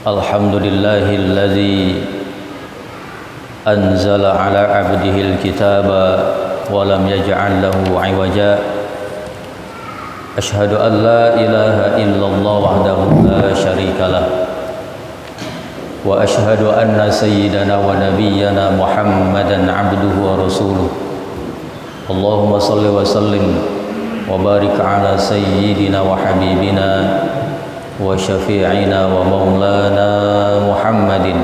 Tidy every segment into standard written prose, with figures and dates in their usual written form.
Alhamdulillahilladzi anzala ala abdihil kitaba wa lam yaj'al lahu 'iwaja. Asyhadu an la ilaha illallah wahdahu la syarikalah wa asyhadu anna sayyidana wa nabiyyana Muhammadan 'abduhu wa rasuluh. Allahumma shalli wa sallim wa barik ala sayyidina wa habibina wa syafi'ina wa maulana Muhammadin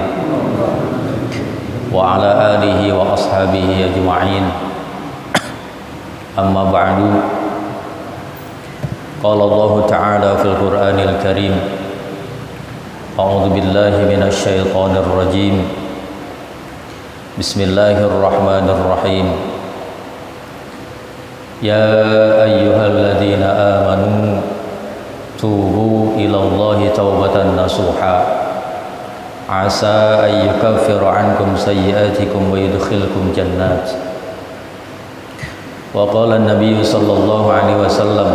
wa ala alihi wa ashabihi ajma'in. Amma ba'du. Qala Allah Ta'ala fil Qur'anil Karim, A'udzu billahi minasy syaithanir rajim. Bismillahirrahmanirrahim. Ya ayyuhalladzina amanu tubu ilallahi taubatan nasuha asa an yukaffira ankum sayyi'atikum wa yudkhilkum jannat. Wa qala an-nabiy sallallahu alaihi wasallam,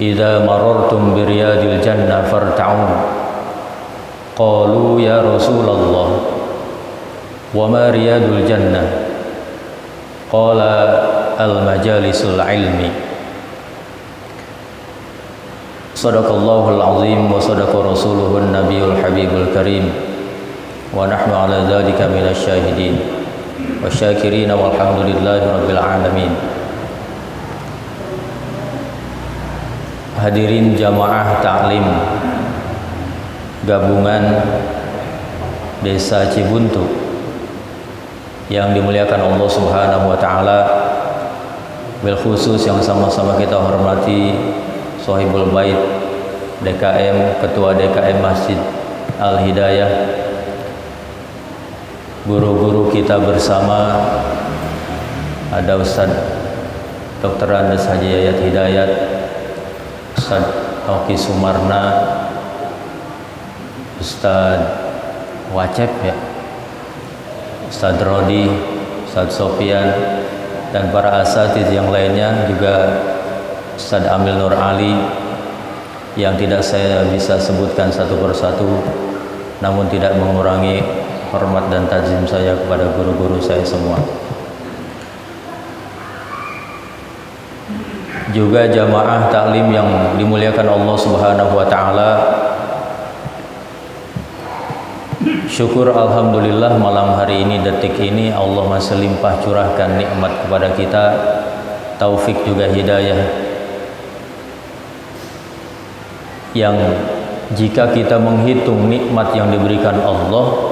idza marartum bi riyadil jannah farta'u. Qalu ya Rasulullah wa ma riyadul jannah? Qala al-majalisul ilmi. Sadaqallahul azim wa sadaqa rasuluhun nabiyul habibul karim wa nahnu ala dzalika minasy syahidin wasyakirin walhamdulillahi rabbil alamin. Hadirin jamaah taklim gabungan Desa Cibuntu yang dimuliakan Allah Subhanahu wa taala, bil khusus yang sama-sama kita hormati Sohibul Bait DKM, Ketua DKM Masjid Al-Hidayah, guru-guru kita bersama, ada Ustaz Dr. Andes Haji Yayat Hidayat, Ustaz Oki Sumarna, Ustaz Wacep ya, Ustaz Rodi, Ustaz Sofian, dan para asatidz yang lainnya, juga Ustaz Amil Nur Ali yang tidak saya bisa sebutkan satu persatu, namun tidak mengurangi hormat dan takzim saya kepada guru-guru saya semua. Juga jamaah taklim yang dimuliakan Allah Subhanahu wa taala. Syukur alhamdulillah malam hari ini, detik ini Allah masih limpah curahkan nikmat kepada kita, taufik juga hidayah, yang jika kita menghitung nikmat yang diberikan Allah,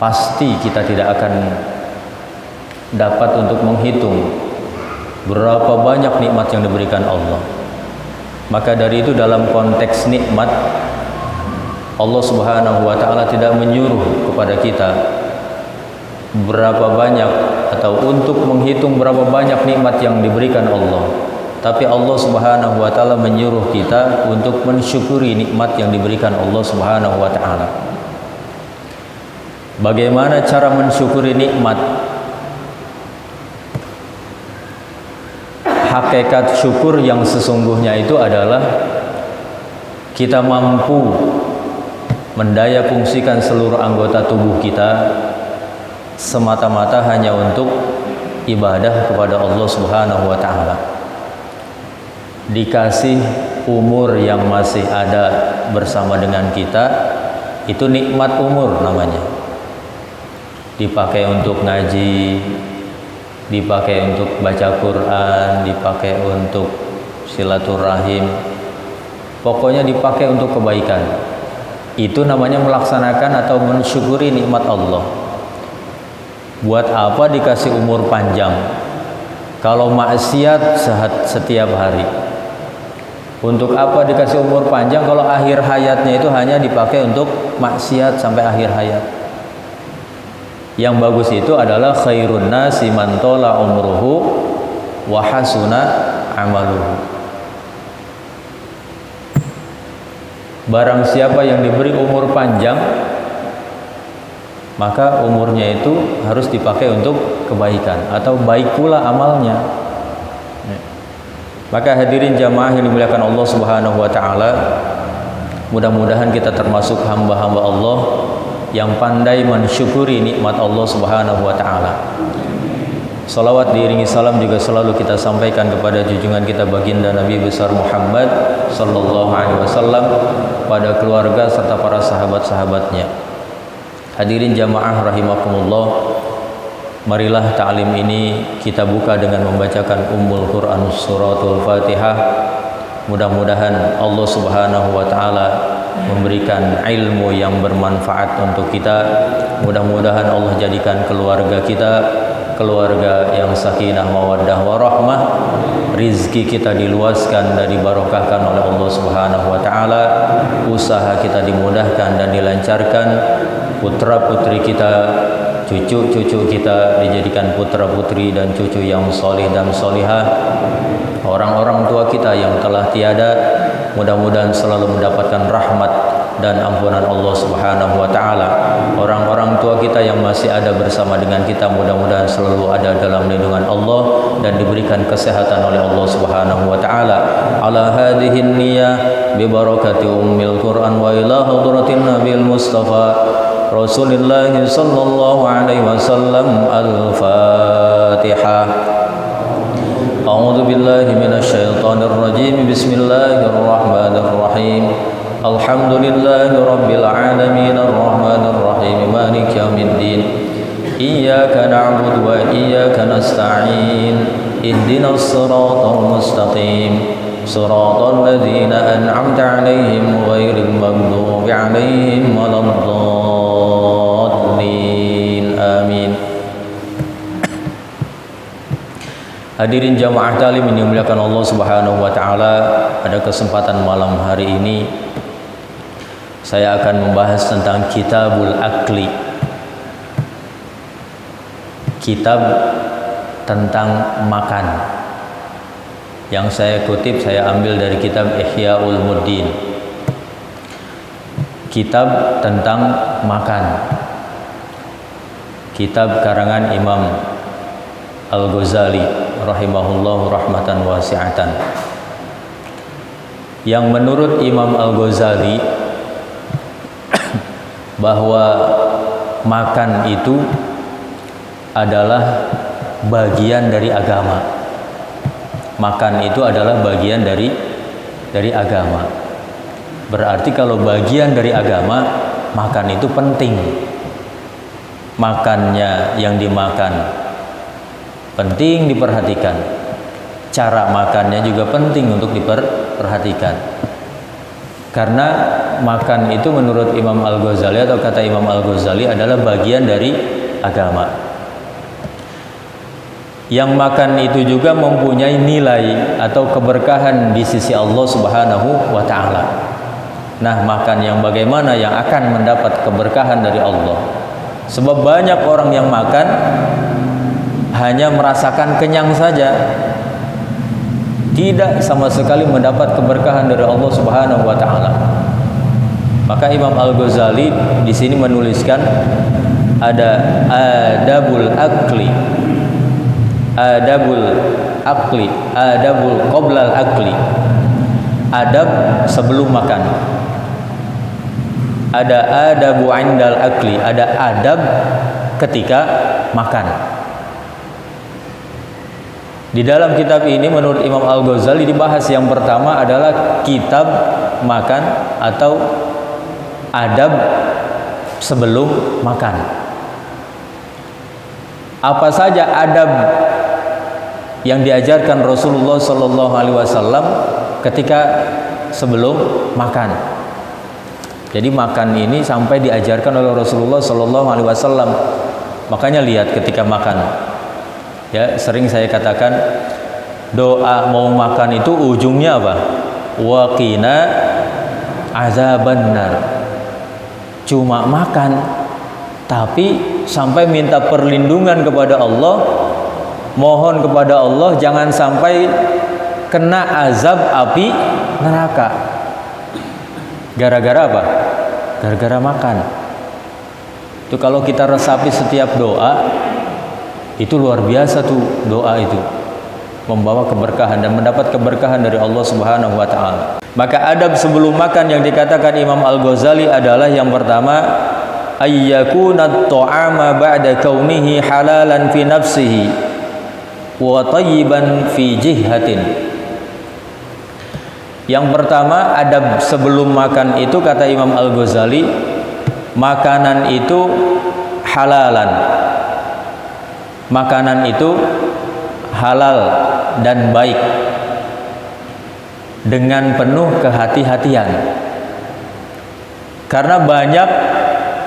pasti kita tidak akan dapat untuk menghitung berapa banyak nikmat yang diberikan Allah. Maka dari itu, dalam konteks nikmat, Allah Subhanahu wa taala tidak menyuruh kepada kita berapa banyak atau untuk menghitung berapa banyak nikmat yang diberikan Allah, tapi Allah Subhanahu wa taala menyuruh kita untuk mensyukuri nikmat yang diberikan Allah Subhanahu wa taala. Bagaimana cara mensyukuri nikmat? Hakikat syukur yang sesungguhnya itu adalah kita mampu mendaya fungsikan seluruh anggota tubuh kita semata-mata hanya untuk ibadah kepada Allah Subhanahu wa taala. Dikasih umur yang masih ada bersama dengan kita, itu nikmat umur namanya. Dipakai untuk ngaji, dipakai untuk baca Quran, dipakai untuk silaturahim, pokoknya dipakai untuk kebaikan. Itu namanya melaksanakan atau mensyukuri nikmat Allah. Buat apa dikasih umur panjang kalau maksiat setiap hari? Untuk apa dikasih umur panjang kalau akhir hayatnya itu hanya dipakai untuk maksiat sampai akhir hayat? Yang bagus itu adalah khairun nasi man tola umruhu wa hasuna amaluhu. Barang siapa yang diberi umur panjang, maka umurnya itu harus dipakai untuk kebaikan atau baik pula amalnya. Maka hadirin jamaah yang dimuliakan Allah Subhanahu wa taala, Mudah-mudahan kita termasuk hamba-hamba Allah yang pandai mensyukuri nikmat Allah Subhanahu wa taala. Salawat diiringi salam juga selalu kita sampaikan kepada junjungan kita baginda Nabi besar Muhammad sallallahu alaihi wasallam, pada keluarga serta para sahabat-sahabatnya. Hadirin jamaah rahimakumullah, marilah ta'lim ini kita buka dengan membacakan Ummul Quran suratul Fatihah. Mudah-mudahan Allah Subhanahu wa taala memberikan ilmu yang bermanfaat untuk kita. Mudah-mudahan Allah jadikan keluarga kita keluarga yang sakinah mawaddah warahmah. Rizki kita diluaskan dan dibarokahkan oleh Allah Subhanahu wa taala. Usaha kita dimudahkan dan dilancarkan. Putra-putri kita, cucu-cucu kita dijadikan putra-putri dan cucu yang solih dan solihah. Orang-orang tua kita yang telah tiada, mudah-mudahan selalu mendapatkan rahmat dan ampunan Allah Subhanahu wa taala. Orang-orang tua kita yang masih ada bersama dengan kita, mudah-mudahan selalu ada dalam lindungan Allah dan diberikan kesehatan oleh Allah Subhanahu wa taala. Ala hadhihi niyyah bi barakati ummil Quran wa ila hadratin Nabil Mustafa Rasulullah sallallahu alaihi wasallam. Al-Fatihah. A'udzu billahi minasyaitonir rajim. Bismillahirrahmanirrahim. Alhamdulillahi rabbil alamin arrahmanir rahim maliki yaumiddin. Iyyaka na'budu wa iyyaka nasta'in. Ihdinas siratal mustaqim. Siratal ladzina an'amta 'alaihim ghairil maghdubi 'alaihim waladdallin. Amin. Hadirin jamaah talim ini dimuliakan Allah Subhanahu wa taala, pada kesempatan malam hari ini saya akan membahas tentang Kitabul Akli. Kitab tentang makan. Yang saya kutip, saya ambil dari kitab Ihya Ulumuddin. Kitab tentang makan. Kitab karangan Imam Al-Ghazali rahimahullahu rahmatan wasi'atan, yang menurut Imam Al-Ghazali bahwa makan itu adalah bagian dari agama. Makan itu adalah bagian dari agama. Berarti kalau bagian dari agama, makan itu penting. Makannya yang dimakan penting diperhatikan. Cara makannya juga penting untuk diperhatikan. Karena makan itu menurut Imam Al-Ghazali, atau kata Imam Al-Ghazali, adalah bagian dari agama. Yang makan itu juga mempunyai nilai atau keberkahan di sisi Allah Subhanahu wa taala. Nah, makan yang bagaimana yang akan mendapat keberkahan dari Allah? Sebab banyak orang yang makan hanya merasakan kenyang saja, tidak sama sekali mendapat keberkahan dari Allah Subhanahu wa taala. Maka Imam Al-Ghazali di sini menuliskan ada adabul akli. Adabul akli, adabul qoblal akli. Adab sebelum makan. Ada adabu indal akli, ada adab ketika makan. Di dalam kitab ini menurut Imam Al-Ghazali dibahas yang pertama adalah kitab makan atau adab sebelum makan. Apa saja adab yang diajarkan Rasulullah sallallahu alaihi wasallam ketika sebelum makan. Jadi makan ini sampai diajarkan oleh Rasulullah sallallahu alaihi wasallam. Makanya lihat ketika makan. Ya, sering saya katakan doa mau makan itu ujungnya apa? Wa qina azabannar. Cuma makan, tapi sampai minta perlindungan kepada Allah, mohon kepada Allah jangan sampai kena azab api neraka. Gara-gara apa? Gara-gara makan. Itu kalau kita resapi setiap doa, itu luar biasa tuh doa itu, membawa keberkahan dan mendapat keberkahan dari Allah Subhanahu wa taala. Maka adab sebelum makan yang dikatakan Imam Al-Ghazali adalah yang pertama, ayyakuna at-ta'ama ba'da kaunihi halalan fi nafsihi wa tayyiban fi jihhatin. Yang pertama, adab sebelum makan itu kata Imam Al-Ghazali, makanan itu halalan. Makanan itu halal dan baik dengan penuh kehati-hatian. Karena banyak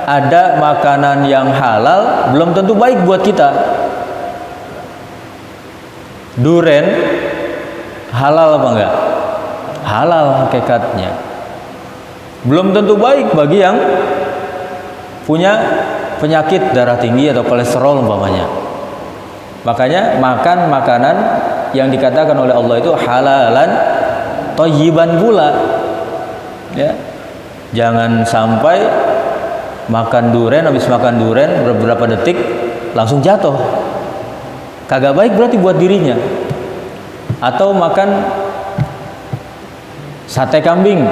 ada makanan yang halal belum tentu baik buat kita. Duren halal apa enggak? Halal hakikatnya. Belum tentu baik bagi yang punya penyakit darah tinggi atau kolesterol umpamanya. Makanya makan makanan yang dikatakan oleh Allah itu halalan thayyiban pula. Ya. Jangan sampai makan duren, habis makan duren beberapa detik langsung jatuh. Kagak baik berarti buat dirinya. Atau makan sate kambing.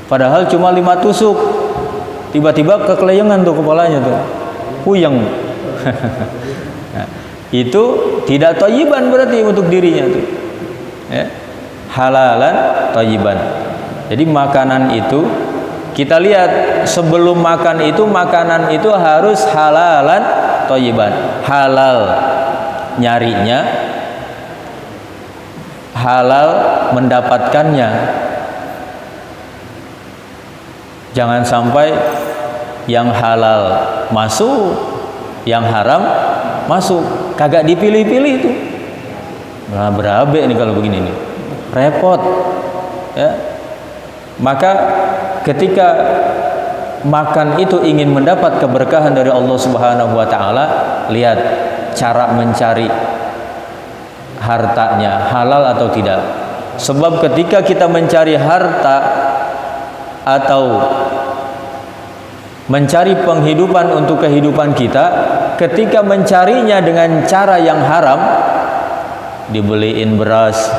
Padahal cuma 5 tusuk. Tiba-tiba kekeleyengan tuh kepalanya tuh. Puyeng. Nah, itu tidak thayyiban berarti untuk dirinya tuh. Ya. Halalan thayyiban. Jadi makanan itu kita lihat sebelum makan itu makanan itu harus halalan thayyiban. Halal nyarinya, halal mendapatkannya. Jangan sampai yang halal masuk, yang haram masuk, kagak dipilih-pilih itu. Nah, berabe nih kalau begini nih, repot. Ya. Maka ketika makan itu ingin mendapat keberkahan dari Allah Subhanahu wa taala, lihat cara mencari hartanya halal atau tidak. Sebab ketika kita mencari harta atau mencari penghidupan untuk kehidupan kita, ketika mencarinya dengan cara yang haram, dibeliin beras,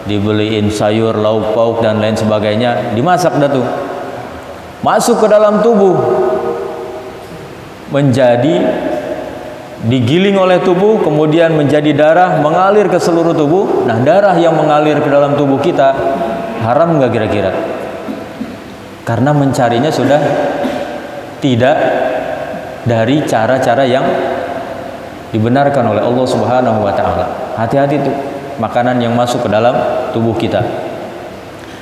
dibeliin sayur, lauk pauk dan lain sebagainya, dimasak dah tuh, masuk ke dalam tubuh, menjadi digiling oleh tubuh, kemudian menjadi darah, mengalir ke seluruh tubuh. Nah, darah yang mengalir ke dalam tubuh kita haram nggak kira-kira? Karena mencarinya sudah tidak dari cara-cara yang dibenarkan oleh Allah Subhanahu wa taala. Hati-hati tuh makanan yang masuk ke dalam tubuh kita.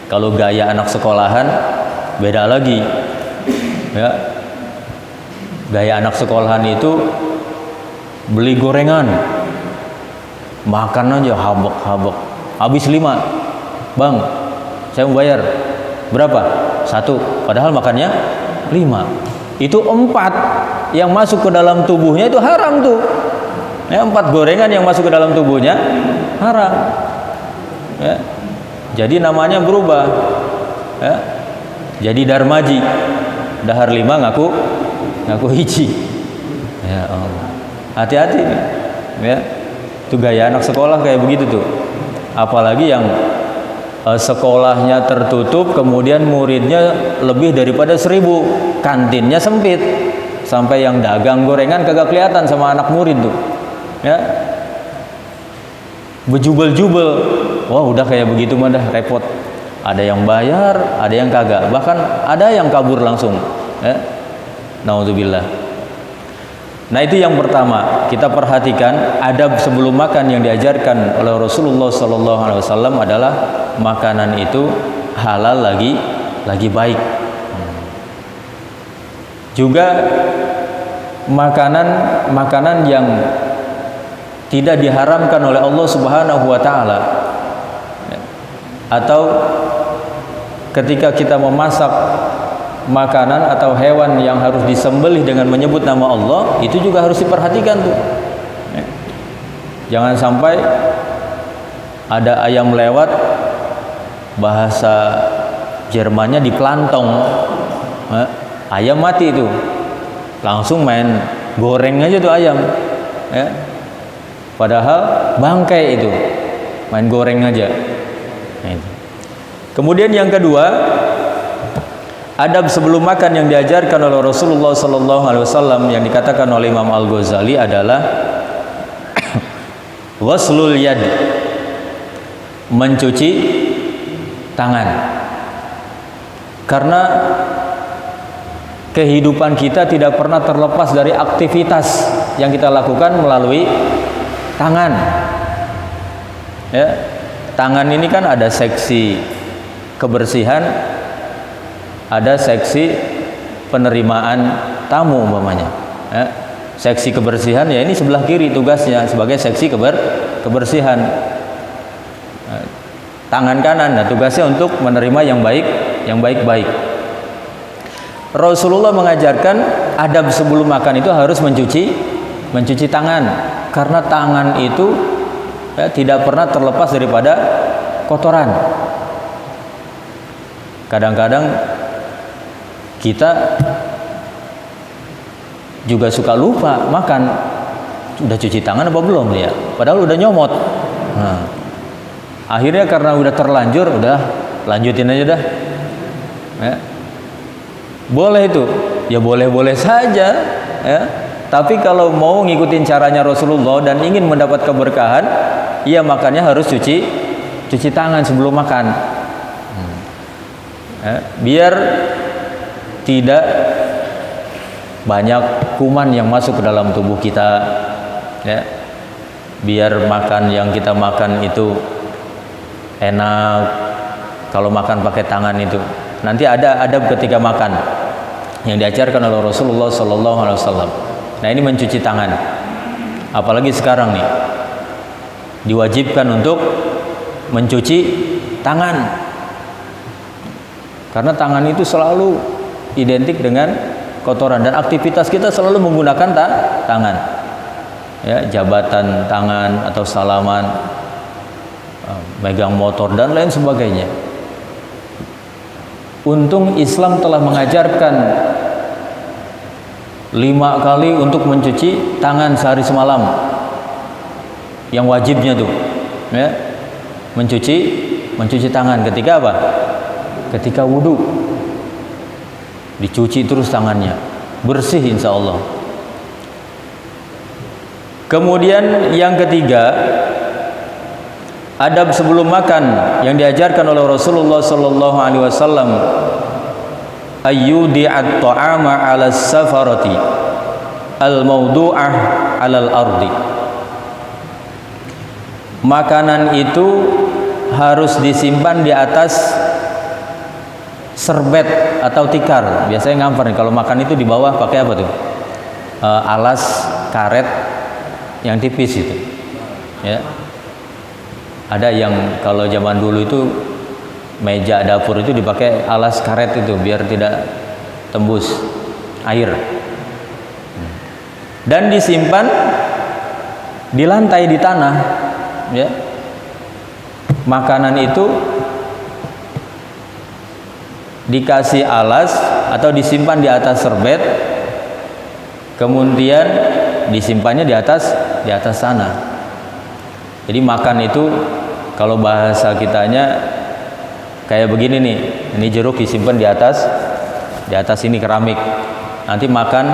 Kalau gaya anak sekolahan beda lagi. Ya. Gaya anak sekolahan itu beli gorengan, makan aja habak-habak. Habis 5, bang, saya mau bayar. Berapa? 1. Padahal makannya 5. Itu 4 yang masuk ke dalam tubuhnya itu haram tuh. Ya, 4 gorengan yang masuk ke dalam tubuhnya haram. Ya. Jadi namanya berubah. Ya. Jadi darmaji. Dahar 5 ngaku hiji. Ya Allah. Hati-hati nih. Ya. Itu gaya anak sekolah kayak begitu tuh. Apalagi yang sekolahnya tertutup, kemudian muridnya lebih daripada 1000, kantinnya sempit, sampai yang dagang gorengan kagak kelihatan sama anak murid tuh. Ya. Bejubel-jubel. Wah, udah kayak begitu mah dah repot. Ada yang bayar, ada yang kagak, bahkan ada yang kabur langsung. Ya. Naudzubillah. Nah, itu yang pertama, kita perhatikan adab sebelum makan yang diajarkan oleh Rasulullah SAW adalah makanan itu halal lagi baik. Juga makanan yang tidak diharamkan oleh Allah Subhanahu wa taala. Atau ketika kita memasak makanan atau hewan yang harus disembelih dengan menyebut nama Allah, itu juga harus diperhatikan tuh. Jangan sampai ada ayam lewat, bahasa Jermannya diplantong, ayam mati itu, langsung main goreng aja tuh ayam. Ya. Padahal bangkai itu, main goreng aja. Nah, itu. Kemudian yang kedua, adab sebelum makan yang diajarkan oleh Rasulullah sallallahu alaihi wasallam yang dikatakan oleh Imam Al-Ghazali adalah ghuslul yad, mencuci tangan. Karena kehidupan kita tidak pernah terlepas dari aktivitas yang kita lakukan melalui tangan. Ya, tangan ini kan ada seksi kebersihan, ada seksi penerimaan tamu umpamanya. Ya, seksi kebersihan ya ini sebelah kiri tugasnya sebagai seksi kebersihan. Tangan kanan, nah tugasnya untuk menerima yang baik-baik. Rasulullah mengajarkan adab sebelum makan itu harus mencuci tangan, karena tangan itu ya, tidak pernah terlepas daripada kotoran. Kadang-kadang kita juga suka lupa makan, udah cuci tangan apa belum ya? Padahal udah nyomot. Nah, akhirnya karena udah terlanjur, udah lanjutin aja dah. Ya. Boleh itu, ya boleh-boleh saja. Ya. Tapi kalau mau ngikutin caranya Rasulullah dan ingin mendapat keberkahan, ya makannya harus cuci tangan sebelum makan. Ya. Biar tidak banyak kuman yang masuk ke dalam tubuh kita. Ya. Biar makan yang kita makan itu enak. Kalau makan pakai tangan itu nanti ada adab ketika makan yang diajarkan oleh Rasulullah sallallahu alaihi wasallam. Nah, ini mencuci tangan. Apalagi sekarang nih diwajibkan untuk mencuci tangan. Karena tangan itu selalu identik dengan kotoran dan aktivitas kita selalu menggunakan tangan. Ya, jabatan tangan atau salaman, megang motor dan lain sebagainya. Untung Islam telah mengajarkan 5 kali untuk mencuci tangan sehari semalam. Yang wajibnya tuh, ya, mencuci tangan ketika apa? Ketika wudhu, dicuci terus tangannya, bersih insya Allah. Kemudian yang ketiga, adab sebelum makan yang diajarkan oleh Rasulullah sallallahu alaihi wasallam, ayyudi'at ta'ama 'ala safarati al-mawdu'ah 'alal ardi. Makanan itu harus disimpan di atas serbet atau tikar. Biasanya ngampar nih kalau makan itu di bawah pakai apa tuh? Alas karet yang tipis itu. Ya. Ada yang kalau zaman dulu itu meja dapur itu dipakai alas karet itu biar tidak tembus air. Dan disimpan di lantai di tanah, ya. Makanan itu dikasih alas atau disimpan di atas serbet, kemudian disimpannya di atas sana. Jadi makan itu kalau bahasa kitanya kayak begini nih, ini jeruk disimpan di atas ini keramik. Nanti makan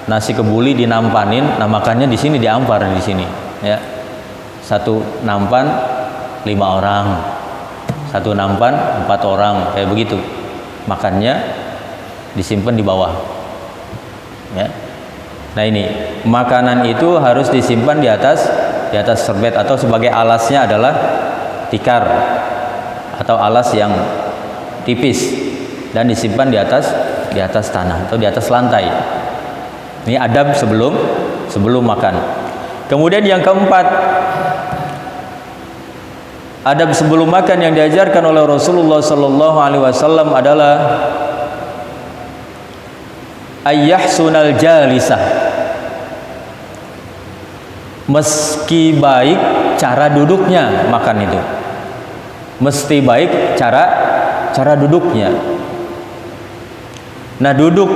nasi kebuli dinampanin, nah makannya di sini diampar di sini, ya. Satu nampan 5 orang, satu nampan 4 orang, kayak begitu. Makannya disimpan di bawah, ya. Nah ini makanan itu harus disimpan di atas serbet atau sebagai alasnya adalah tikar atau alas yang tipis dan disimpan di atas tanah atau di atas lantai. Ini adab sebelum makan. Kemudian yang keempat, adab sebelum makan yang diajarkan oleh Rasulullah sallallahu alaihi wasallam adalah ayyahsunal jalisah. Meski baik cara duduknya makan itu. Mesti baik cara duduknya. Nah, duduk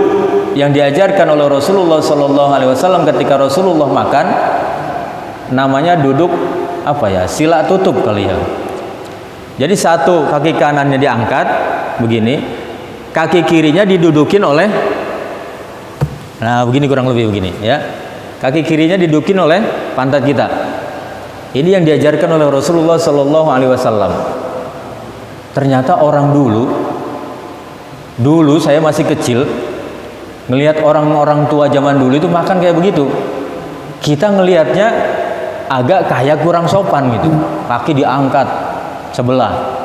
yang diajarkan oleh Rasulullah sallallahu alaihi wasallam ketika Rasulullah makan namanya duduk apa ya? Sila tutup kali ya. Jadi satu kaki kanannya diangkat begini, kaki kirinya didudukin oleh, nah begini kurang lebih begini ya. Kaki kirinya didudukin oleh pantat kita. Ini yang diajarkan oleh Rasulullah Sallallahu Alaihi Wasallam. Ternyata orang dulu saya masih kecil, ngelihat orang-orang tua zaman dulu itu makan kayak begitu. Kita ngelihatnya agak kayak kurang sopan gitu, kaki diangkat sebelah.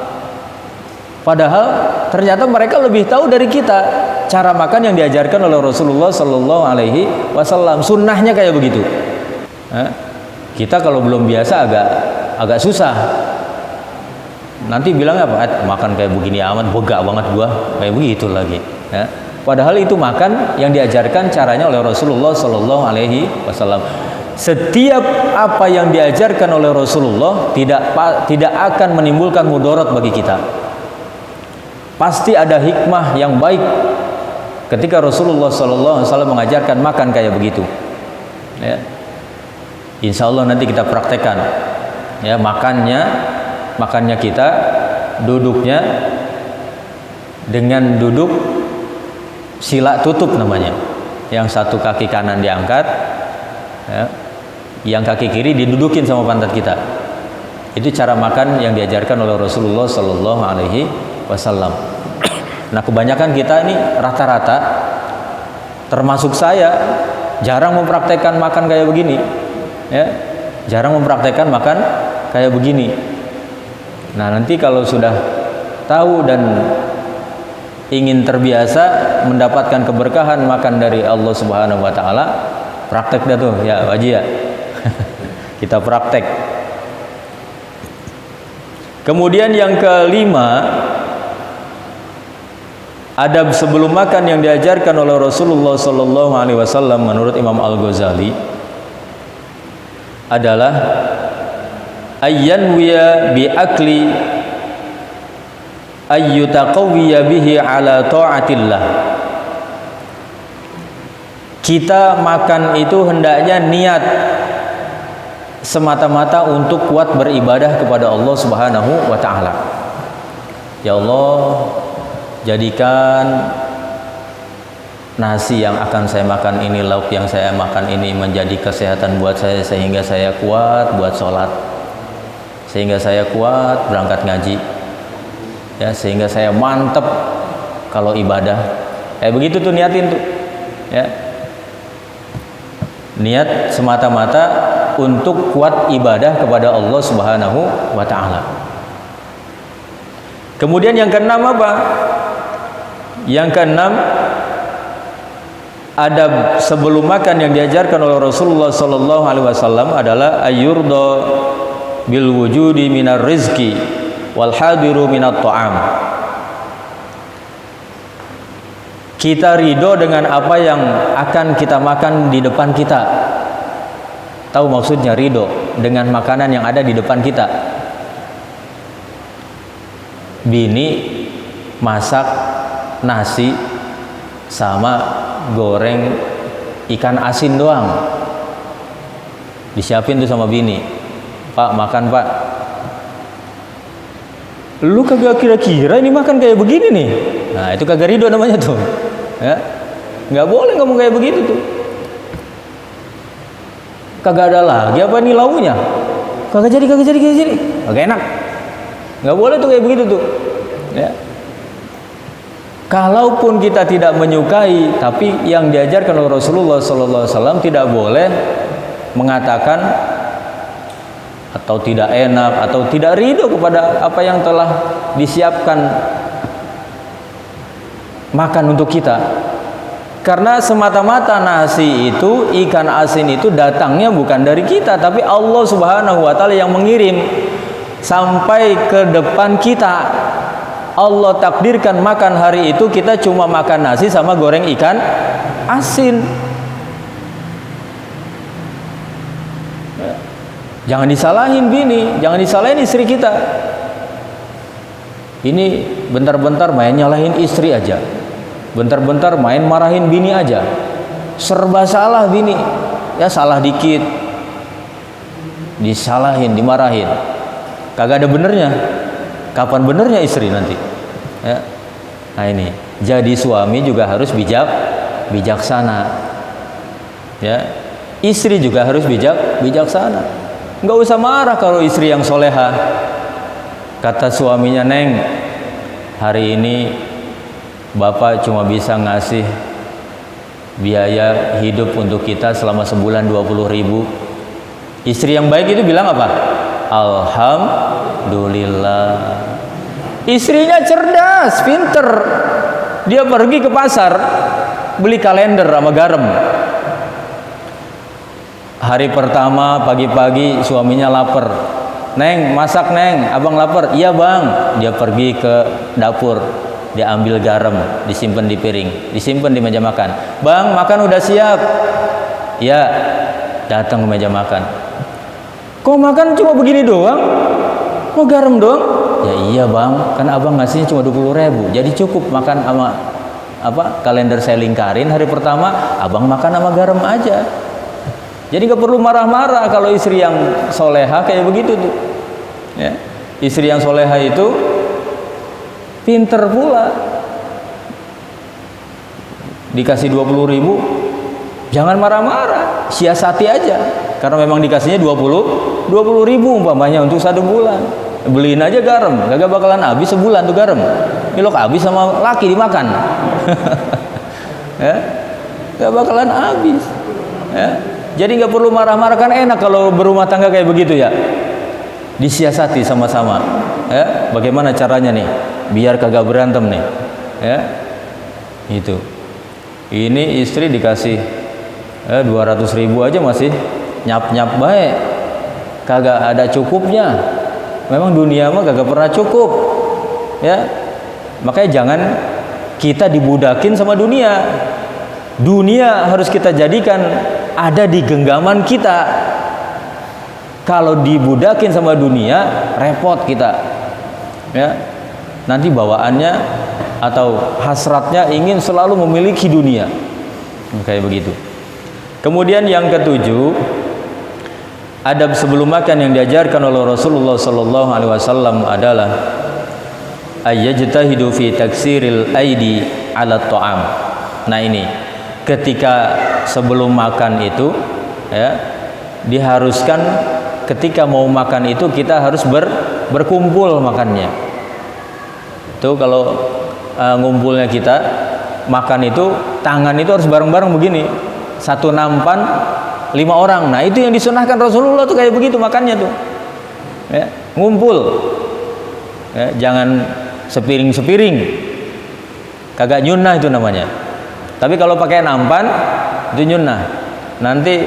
Padahal ternyata mereka lebih tahu dari kita cara makan yang diajarkan oleh Rasulullah Sallallahu Alaihi Wasallam. Sunnahnya kayak begitu. Kita kalau belum biasa agak susah. Nanti bilang apa? Makan kayak begini amat, begak banget gua, kayak begitu lagi. Ya. Padahal itu makan yang diajarkan caranya oleh Rasulullah Sallallahu Alaihi Wasallam. Setiap apa yang diajarkan oleh Rasulullah tidak akan menimbulkan mudarat bagi kita. Pasti ada hikmah yang baik ketika Rasulullah Sallallahu Alaihi Wasallam mengajarkan makan kayak begitu. Ya. Insya Allah nanti kita praktekkan. Ya, makannya kita duduknya dengan duduk sila tutup namanya. Yang satu kaki kanan diangkat, ya, yang kaki kiri didudukin sama pantat kita. Itu cara makan yang diajarkan oleh Rasulullah Sallallahu Alaihi Wasallam. Nah, kebanyakan kita ini rata-rata, termasuk saya, jarang mempraktekkan makan kayak begini. Ya, jarang mempraktekkan makan kayak begini. Nah, nanti kalau sudah tahu dan ingin terbiasa mendapatkan keberkahan makan dari Allah Subhanahu wa taala, praktek dah tuh ya Pak Haji ya. Kita praktek. Kemudian yang kelima, adab sebelum makan yang diajarkan oleh Rasulullah Sallallahu Alaihi Wasallam menurut Imam Al-Ghazali adalah ayyanwiya bi akli ayyutaqawwiya bihi ala ta'atillah. Kita makan itu hendaknya niat semata-mata untuk kuat beribadah kepada Allah Subhanahu wa taala. Ya Allah, jadikan nasi yang akan saya makan ini, lauk yang saya makan ini menjadi kesehatan buat saya sehingga saya kuat buat sholat, sehingga saya kuat berangkat ngaji, ya, sehingga saya mantep kalau ibadah. Begitu tuh niatin tuh, ya. Niat semata-mata untuk kuat ibadah kepada Allah Subhanahu wa taala. Kemudian yang keenam apa? Yang keenam, adab sebelum makan yang diajarkan oleh Rasulullah Sallallahu Alaihi Wasallam adalah ayyurda bil wujudi minar rizki wal hadiru minat ta'am. Kita ridho dengan apa yang akan kita makan di depan kita. Tahu maksudnya ridho dengan makanan yang ada di depan kita. Bini masak nasi sama goreng ikan asin doang, disiapin tuh sama bini. Pak, makan pak. Lu kagak kira-kira ini makan kayak begini nih. Nah, itu kagak ridho namanya tuh. Ya, nggak boleh ngomong kayak begitu tuh. Kagak ada lagi apa nih launya? Kagak jadi. Kagak enak. Nggak boleh tuh kayak begitu tuh. Ya. Kalaupun kita tidak menyukai, tapi yang diajarkan oleh Rasulullah Sallallahu Alaihi Wasallam tidak boleh mengatakan atau tidak enak atau tidak ridho kepada apa yang telah disiapkan makan untuk kita. Karena semata-mata nasi itu, ikan asin itu datangnya bukan dari kita, tapi Allah Subhanahu wa taala yang mengirim sampai ke depan kita. Allah takdirkan makan hari itu kita cuma makan nasi sama goreng ikan asin. Jangan disalahin bini, jangan disalahin istri kita. Ini bentar-bentar main nyalahin istri aja, bentar-bentar main marahin bini aja, serba salah bini. Ya salah dikit disalahin, dimarahin, kagak ada benernya. Kapan benernya istri nanti? Ya. Nah ini, jadi suami juga harus bijaksana. Ya, istri juga harus bijaksana. Nggak usah marah kalau istri yang soleha. Kata suaminya, Neng, hari ini Bapak cuma bisa ngasih biaya hidup untuk kita selama sebulan 20.000. Istri yang baik itu bilang apa? Alhamdulillah. Istrinya cerdas, pinter. Dia pergi ke pasar beli kalender sama garam. Hari pertama pagi-pagi suaminya lapar. Neng, masak Neng, abang lapar. Iya bang. Dia pergi ke dapur, dia ambil garam, disimpan di piring, disimpan di meja makan. Bang, makan udah siap. Ya, datang ke meja makan. Kok makan cuma begini doang? Mau garam doang? Ya iya bang, kan abang ngasihnya cuma 20.000, jadi cukup makan sama kalender saya lingkarin hari pertama, abang makan sama garam aja. Jadi nggak perlu marah-marah kalau istri yang soleha kayak begitu tuh. Ya. Istri yang soleha itu pinter pula. Dikasih 20.000, jangan marah-marah, siasati aja. Karena memang dikasihnya 20.000 umpamanya untuk 1 bulan. Beliin aja garam, gak bakalan habis sebulan tuh garam. Ini lo habis sama laki dimakan. Ya, gak bakalan habis. Ya. Jadi nggak perlu marah-marah, kan enak kalau berumah tangga kayak begitu ya. Disiasati sama-sama. Ya, bagaimana caranya nih biar kagak berantem nih. Ya, itu. Ini istri dikasih 200.000 aja masih nyap-nyap baik, kagak ada cukupnya. Memang dunia mah kagak pernah cukup. Ya, makanya jangan kita dibudakin sama dunia. Dunia harus kita jadikan ada di genggaman kita. Kalau dibudakin sama dunia, repot kita. Ya, nanti bawaannya atau hasratnya ingin selalu memiliki dunia, kayak begitu. Kemudian yang ketujuh, adab sebelum makan yang diajarkan oleh Rasulullah Sallallahu Alaihi Wasallam adalah ayyajtahidu fi taksiril aidi ala ta'am. Nah ini, ketika sebelum makan itu, ya, diharuskan ketika mau makan itu kita harus berkumpul makannya. Tuh kalau ngumpulnya kita makan itu, tangan itu harus bareng-bareng begini, satu nampan 5 orang. Nah itu yang disunahkan Rasulullah tuh kayak begitu makannya tuh. Ya, ngumpul. Ya, jangan sepiring-sepiring. Kagak nyunah itu namanya. Tapi kalau pakai nampan itu nyunah. Nanti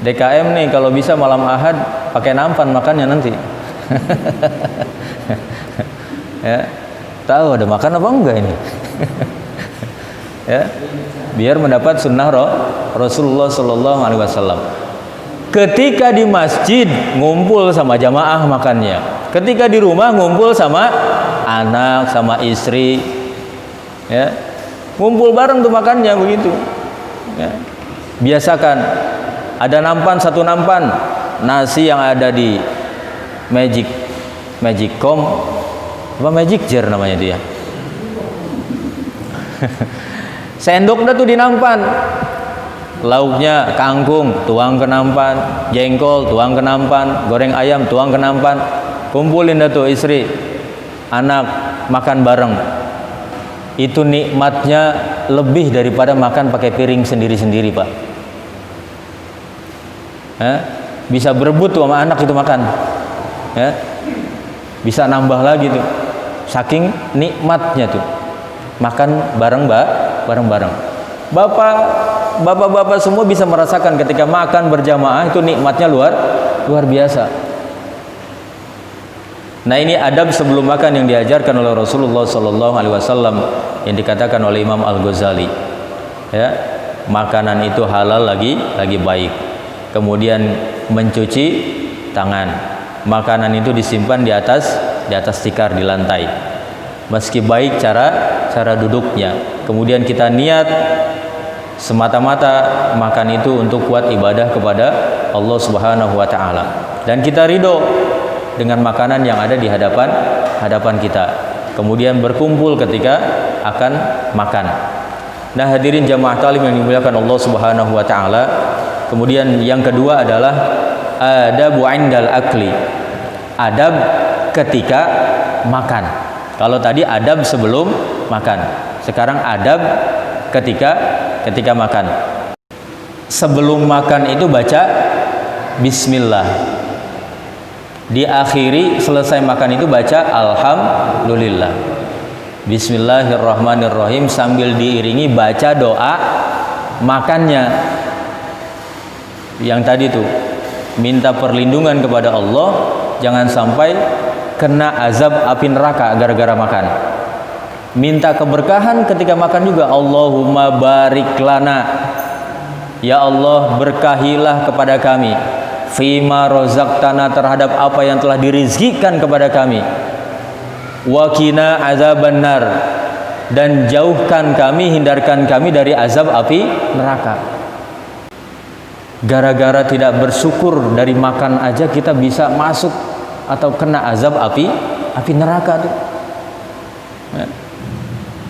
DKM nih kalau bisa malam Ahad pakai nampan makannya nanti. Ya, tahu ada makan apa enggak ini? Ya, biar mendapat sunnah Rasulullah Sallallahu Alaihi Wasallam. Ketika di masjid ngumpul sama jamaah makannya. Ketika di rumah ngumpul sama anak, sama istri. Ya, ngumpul bareng tuh makannya begitu. Ya. Biasakan ada nampan, satu nampan nasi yang ada di Magicom apa Magic Jar namanya dia. Sendok dah tuh di nampan. Lauknya kangkung tuang ke nampan, jengkol tuang ke nampan, goreng ayam tuang ke nampan. Kumpulin dah tuh istri, anak makan bareng. Itu nikmatnya lebih daripada makan pakai piring sendiri-sendiri, Pak. Bisa berebut tuh sama anak itu makan. Ya. Bisa nambah lagi tuh. Saking nikmatnya tuh. Makan bareng-bareng. Bapak-bapak semua bisa merasakan ketika makan berjamaah itu nikmatnya luar biasa. Nah ini adab sebelum makan yang diajarkan oleh Rasulullah Sallallahu Alaihi Wasallam yang dikatakan oleh Imam Al-Ghazali. Ya, makanan itu halal lagi baik. Kemudian mencuci tangan. Makanan itu disimpan di atas tikar di lantai. Meski baik cara duduknya. Kemudian kita niat semata-mata makan itu untuk kuat ibadah kepada Allah Subhanahu wa taala. Dan kita ridho dengan makanan yang ada di hadapan kita. Kemudian berkumpul ketika akan makan. Nah, hadirin jamaah talim yang dimuliakan Allah Subhanahu wa taala. Kemudian yang kedua adalah adabu indal akli. Adab ketika makan. Kalau tadi adab sebelum makan, sekarang adab ketika makan. Sebelum makan itu baca bismillah. Diakhiri selesai makan itu baca alhamdulillah. Bismillahirrahmanirrahim sambil diiringi baca doa makannya. Yang tadi tuh minta perlindungan kepada Allah jangan sampai kena azab api neraka gara-gara makan. Minta keberkahan ketika makan juga. Allahumma barik lana, ya Allah berkahilah kepada kami fima rozaqtana, terhadap apa yang telah dirizkikan kepada kami. Wakina azabannar, dan jauhkan kami, hindarkan kami dari azab api neraka. Gara-gara tidak bersyukur dari makan aja kita bisa masuk atau kena azab api neraka tuh. Ya.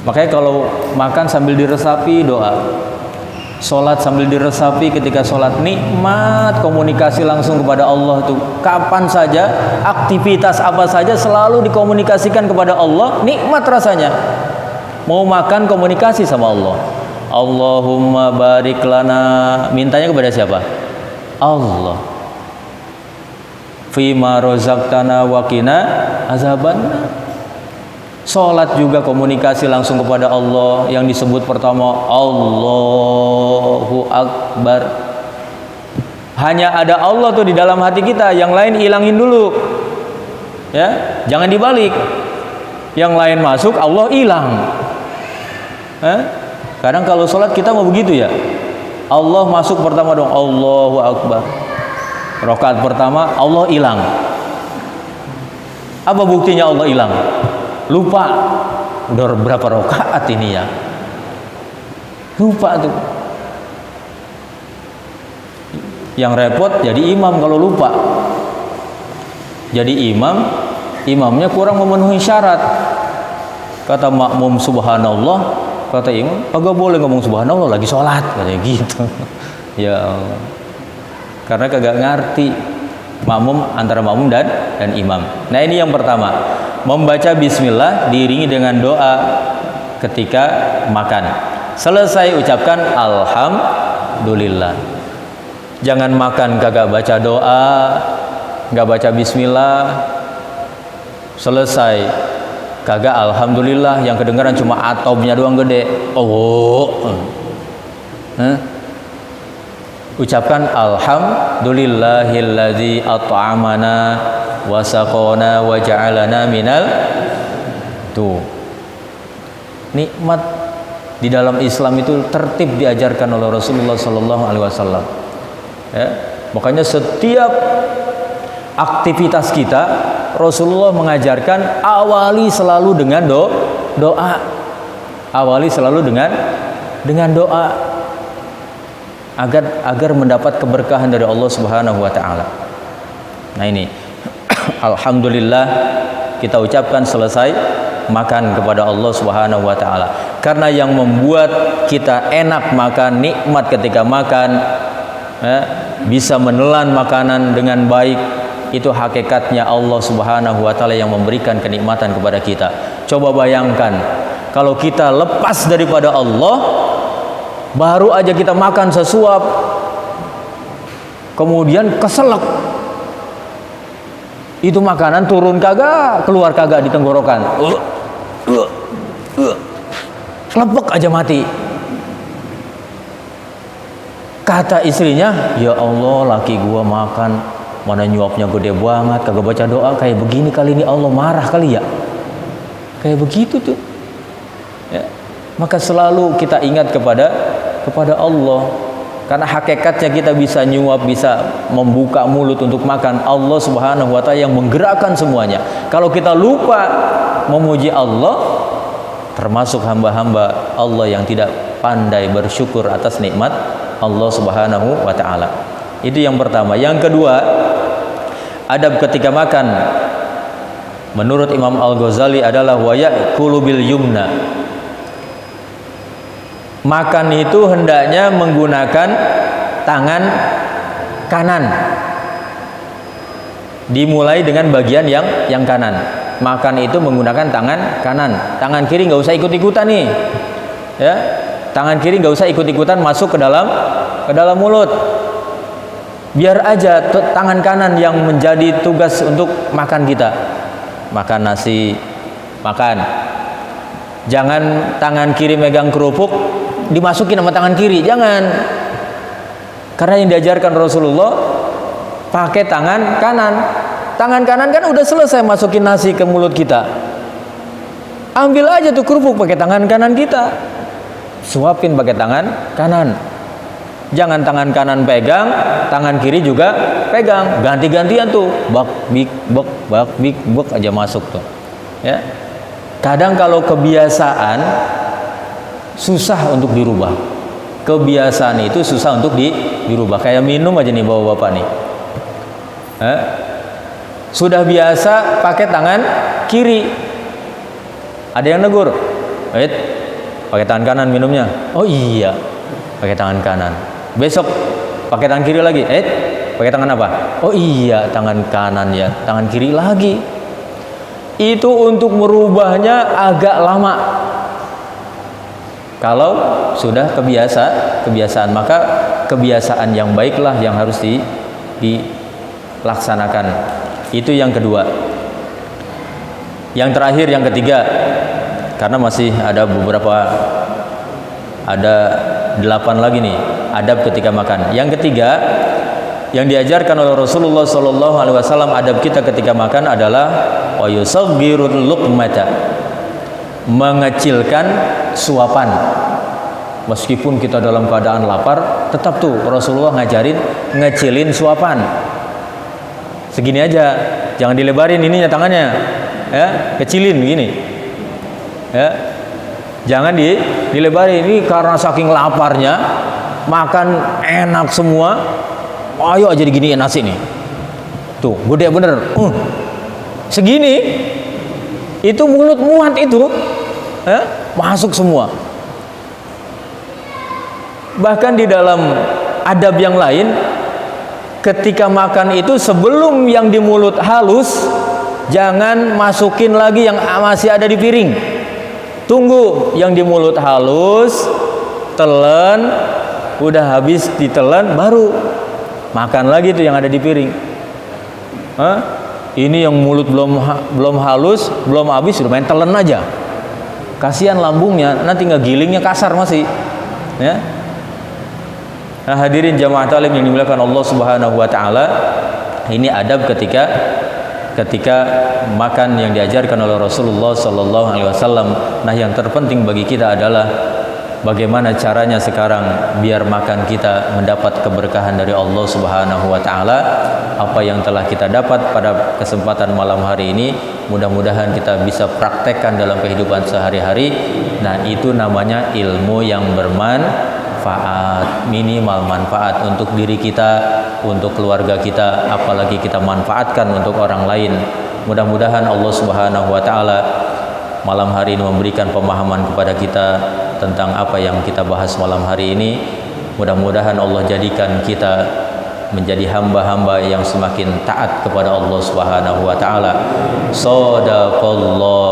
Makanya kalau makan sambil diresapi doa, sholat sambil diresapi, ketika sholat nikmat, komunikasi langsung kepada Allah tuh. Kapan saja, aktivitas apa saja selalu dikomunikasikan kepada Allah, nikmat rasanya. Mau makan komunikasi sama Allah. Allahumma barik lana, mintanya kepada siapa? Allah. Fima rozaqtana wakina azabannar. Sholat juga komunikasi langsung kepada Allah. Yang disebut pertama Allahu Akbar. Hanya ada Allah tuh di dalam hati kita, yang lain hilangin dulu. Ya, jangan dibalik. Yang lain masuk, Allah hilang. Kadang kalau sholat kita mau begitu ya. Allah masuk pertama dong, Allahu Akbar. Rakaat pertama Allah hilang. Apa buktinya Allah hilang? Lupa. Udah berapa rakaat ini ya? Lupa tuh. Yang repot jadi imam kalau lupa. Jadi imamnya kurang memenuhi syarat. Kata makmum subhanallah, kata imam kagak boleh ngomong subhanallah lagi sholat, katanya gitu. Ya Allah. Karena kagak ngerti makmum, antara makmum dan imam. Nah, ini yang pertama, membaca bismillah diiringi dengan doa ketika makan. Selesai ucapkan alhamdulillah. Jangan makan kagak baca doa, nggak baca bismillah. Selesai kagak alhamdulillah, yang kedengaran cuma atobnya doang gede. Ucapkan alhamdulillahilladzi at'amana wa saqana wa ja'alana minal. Tuh. Nikmat di dalam Islam itu tertib diajarkan oleh Rasulullah sallallahu alaihi wasallam. Ya, makanya setiap aktivitas kita Rasulullah mengajarkan awali selalu dengan doa. Awali selalu dengan doa. Agar mendapat keberkahan dari Allah Subhanahu wa taala. Nah, ini alhamdulillah kita ucapkan selesai makan kepada Allah Subhanahu wa taala. Karena yang membuat kita enak makan, nikmat ketika makan, bisa menelan makanan dengan baik, itu hakikatnya Allah Subhanahu wa taala yang memberikan kenikmatan kepada kita. Coba bayangkan kalau kita lepas daripada Allah, baru aja kita makan sesuap, kemudian keselak, itu makanan turun kagak, keluar kagak di tenggorokan, lepek aja mati. Kata istrinya, ya Allah, laki gua makan mana nyuapnya gede banget, kagak baca doa, kayak begini kali ini Allah marah kali ya. Kayak begitu tuh ya. Maka selalu kita ingat kepada Allah, karena hakikatnya kita bisa nyuap, bisa membuka mulut untuk makan. Allah Subhanahu wa taala yang menggerakkan semuanya. Kalau kita lupa memuji Allah, termasuk hamba-hamba Allah yang tidak pandai bersyukur atas nikmat Allah Subhanahu wa taala. Itu yang pertama. Yang kedua, adab ketika makan menurut Imam Al-Ghazali adalah wa ya'kulu bil yumna. Makan itu hendaknya menggunakan tangan kanan. Dimulai dengan bagian yang kanan. Makan itu menggunakan tangan kanan. Tangan kiri nggak usah ikut-ikutan nih, ya. Tangan kiri nggak usah ikut-ikutan masuk ke dalam mulut. Biar aja tangan kanan yang menjadi tugas untuk makan kita. Makan nasi, makan. Jangan tangan kiri megang kerupuk dimasukin sama tangan kiri, jangan. Karena yang diajarkan Rasulullah pakai tangan kanan. Tangan kanan kan udah selesai masukin nasi ke mulut kita. Ambil aja tuh kerupuk pakai tangan kanan kita. Suapin pakai tangan kanan. Jangan tangan kanan pegang, tangan kiri juga pegang. Ganti-gantian tuh. Bak bik bak aja masuk tuh. Ya. Kadang kalau kebiasaan susah untuk dirubah. Kebiasaan itu susah untuk dirubah. Kayak minum aja nih bapak-bapak nih. Sudah biasa pakai tangan kiri. Ada yang negur, pakai tangan kanan minumnya. Oh iya, pakai tangan kanan. Besok pakai tangan kiri lagi. Pakai tangan apa? Oh iya, tangan kanan ya. Tangan kiri lagi. Itu untuk merubahnya agak lama. Kalau sudah kebiasaan, maka kebiasaan yang baiklah yang harus dilaksanakan. Itu yang kedua. Yang terakhir, yang ketiga, karena masih ada beberapa, ada 8 lagi nih adab ketika makan. Yang ketiga yang diajarkan oleh Rasulullah SAW, adab kita ketika makan adalah yusaghirul luqmata, mengecilkan suapan. Meskipun kita dalam keadaan lapar, tetap tuh Rasulullah ngajarin ngecilin suapan. Segini aja, jangan dilebarin ininya tangannya, ya, kecilin begini, ya, jangan dilebarin. Ini karena saking laparnya, makan enak semua, ayo aja diginiin nasi nih, tuh gede bener, segini, itu mulut muat itu, ya, masuk semua. Bahkan di dalam adab yang lain, ketika makan itu sebelum yang di mulut halus, jangan masukin lagi yang masih ada di piring. Tunggu yang di mulut halus, telan, udah habis ditelan, baru makan lagi tuh yang ada di piring. Ini yang mulut belum halus, belum habis, udah main telan aja. Kasihan lambungnya, nanti ngegilingnya kasar masih, ya. Nah, hadirin jamaah talim yang dimuliakan Allah Subhanahu wa taala, ini adab ketika makan yang diajarkan oleh Rasulullah sallallahu alaihi wasallam. Nah, yang terpenting bagi kita adalah bagaimana caranya sekarang biar makan kita mendapat keberkahan dari Allah Subhanahu wa taala. Apa yang telah kita dapat pada kesempatan malam hari ini, mudah-mudahan kita bisa praktekkan dalam kehidupan sehari-hari. Nah, itu namanya ilmu yang bermanfaat, minimal manfaat untuk diri kita, untuk keluarga kita, apalagi kita manfaatkan untuk orang lain. Mudah-mudahan Allah Subhanahu wa taala malam hari ini memberikan pemahaman kepada kita tentang apa yang kita bahas malam hari ini. Mudah-mudahan Allah jadikan kita menjadi hamba-hamba yang semakin taat kepada Allah Subhanahu wa taala. Shadaqallah